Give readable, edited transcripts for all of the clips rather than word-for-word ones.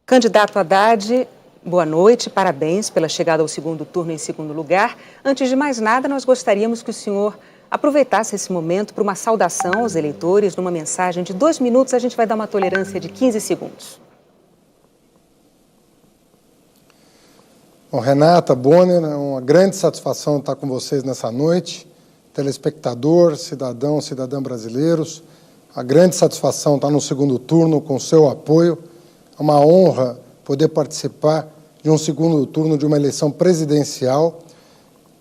Candidato Haddad, boa noite, parabéns pela chegada ao segundo turno em segundo lugar. Antes de mais nada, nós gostaríamos que o senhor aproveitasse esse momento para uma saudação aos eleitores, numa mensagem de 2 minutos, a gente vai dar uma tolerância de 15 segundos. Bom, Renata, Bonner, é uma grande satisfação estar com vocês nessa noite. Telespectador, cidadão, cidadã brasileiros, a grande satisfação estar no segundo turno com o seu apoio. É uma honra poder participar de um segundo turno de uma eleição presidencial,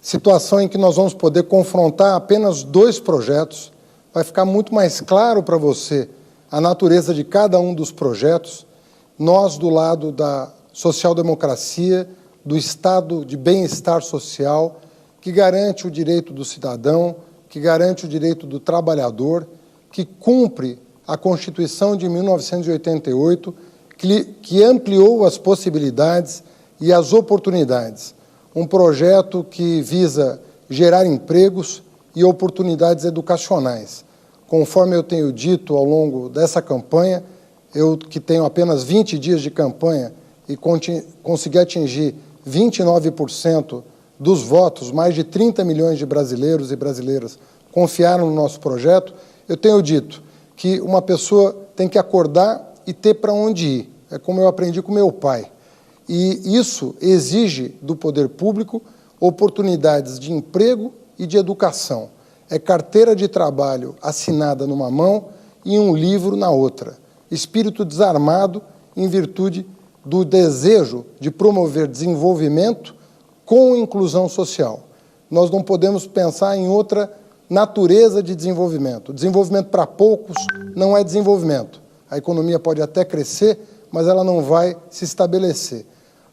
situação em que nós vamos poder confrontar apenas 2 projetos. Vai ficar muito mais claro para você a natureza de cada um dos projetos. Nós, do lado da social-democracia, do estado de bem-estar social, que garante o direito do cidadão, que garante o direito do trabalhador, que cumpre a Constituição de 1988, que ampliou as possibilidades e as oportunidades. Um projeto que visa gerar empregos e oportunidades educacionais. Conforme eu tenho dito ao longo dessa campanha, eu que tenho apenas 20 dias de campanha e consegui atingir 29% dos votos, mais de 30 milhões de brasileiros e brasileiras confiaram no nosso projeto, eu tenho dito que uma pessoa tem que acordar e ter para onde ir. É como eu aprendi com meu pai. E isso exige do poder público oportunidades de emprego e de educação. É carteira de trabalho assinada numa mão e um livro na outra. Espírito desarmado em virtude do desejo de promover desenvolvimento com inclusão social. Nós não podemos pensar em outra natureza de desenvolvimento. Desenvolvimento para poucos não é desenvolvimento. A economia pode até crescer, mas ela não vai se estabelecer.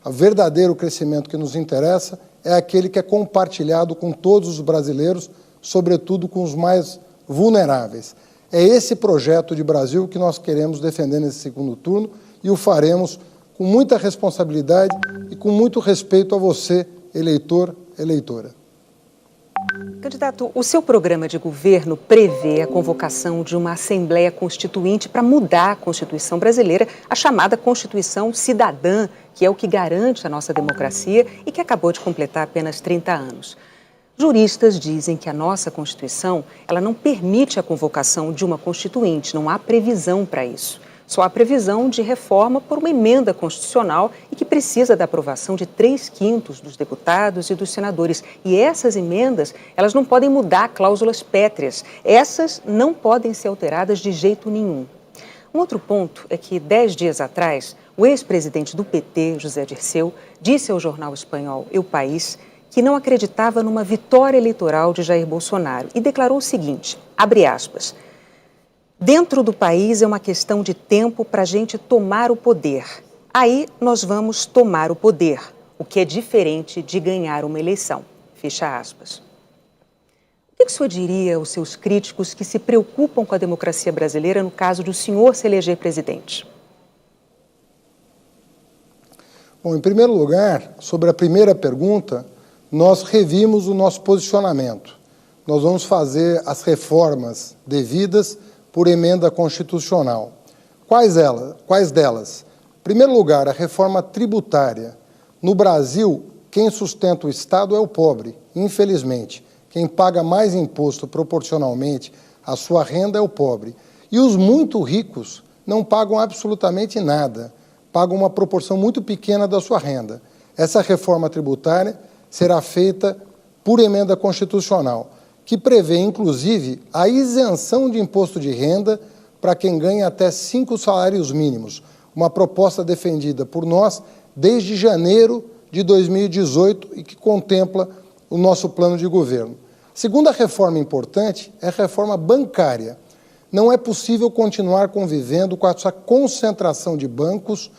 O verdadeiro crescimento que nos interessa é aquele que é compartilhado com todos os brasileiros, sobretudo com os mais vulneráveis. É esse projeto de Brasil que nós queremos defender nesse segundo turno e o faremos com muita responsabilidade e com muito respeito a você, eleitor, eleitora. Candidato, o seu programa de governo prevê a convocação de uma Assembleia Constituinte para mudar a Constituição brasileira, a chamada Constituição Cidadã, que é o que garante a nossa democracia e que acabou de completar apenas 30 anos. Juristas dizem que a nossa Constituição ela não permite a convocação de uma Constituinte, não há previsão para isso. Só há previsão de reforma por uma emenda constitucional e que precisa da aprovação de 3/5 dos deputados e dos senadores. E essas emendas, elas não podem mudar cláusulas pétreas. Essas não podem ser alteradas de jeito nenhum. Um outro ponto é que, 10 dias atrás, o ex-presidente do PT, José Dirceu, disse ao jornal espanhol El País que não acreditava numa vitória eleitoral de Jair Bolsonaro e declarou o seguinte, abre aspas, dentro do país é uma questão de tempo para a gente tomar o poder. Aí nós vamos tomar o poder, o que é diferente de ganhar uma eleição. Fecha aspas. O que o senhor diria aos seus críticos que se preocupam com a democracia brasileira no caso do senhor se eleger presidente? Bom, em primeiro lugar, sobre a primeira pergunta, nós revimos o nosso posicionamento. Nós vamos fazer as reformas devidas por emenda constitucional. Quais delas? Em primeiro lugar, a reforma tributária. No Brasil, quem sustenta o Estado é o pobre, infelizmente. Quem paga mais imposto proporcionalmente à sua renda é o pobre. E os muito ricos não pagam absolutamente nada, pagam uma proporção muito pequena da sua renda. Essa reforma tributária será feita por emenda constitucional, que prevê, inclusive, a isenção de imposto de renda para quem ganha até 5 salários mínimos, uma proposta defendida por nós desde janeiro de 2018 e que contempla o nosso plano de governo. Segunda reforma importante é a reforma bancária. Não é possível continuar convivendo com essa concentração de bancos,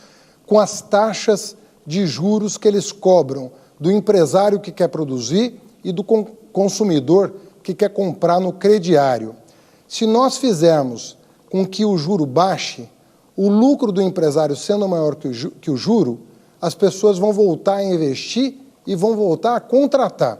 com as taxas de juros que eles cobram do empresário que quer produzir e do consumidor que quer comprar no crediário. Se nós fizermos com que o juro baixe, o lucro do empresário sendo maior que o juro, as pessoas vão voltar a investir e vão voltar a contratar.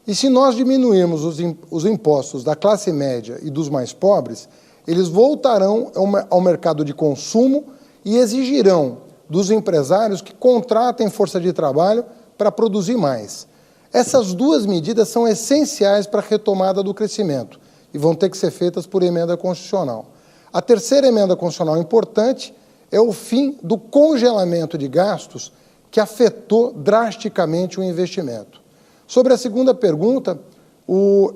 E se nós diminuirmos os impostos da classe média e dos mais pobres, eles voltarão ao mercado de consumo e exigirão dos empresários que contratem força de trabalho para produzir mais. Essas duas medidas são essenciais para a retomada do crescimento e vão ter que ser feitas por emenda constitucional. A terceira emenda constitucional importante é o fim do congelamento de gastos que afetou drasticamente o investimento. Sobre a segunda pergunta, o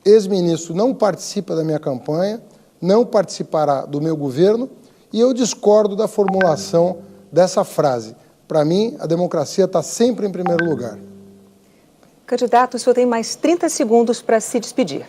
ex-ministro não participa da minha campanha, não participará do meu governo e eu discordo da formulação dessa frase. Para mim, a democracia está sempre em primeiro lugar. Candidato, o senhor tem mais 30 segundos para se despedir.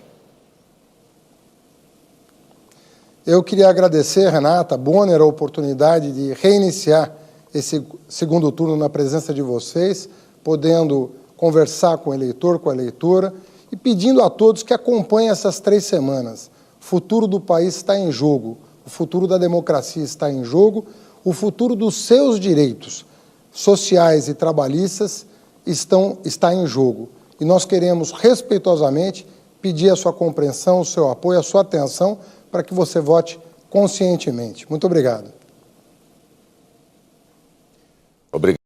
Eu queria agradecer, Renata Bonner, a oportunidade de reiniciar esse segundo turno na presença de vocês, podendo conversar com o eleitor, com a eleitora, e pedindo a todos que acompanhem essas 3 semanas. O futuro do país está em jogo, o futuro da democracia está em jogo, o futuro dos seus direitos sociais e trabalhistas está em jogo. E nós queremos, respeitosamente, pedir a sua compreensão, o seu apoio, a sua atenção, para que você vote conscientemente. Muito obrigado. Obrigado.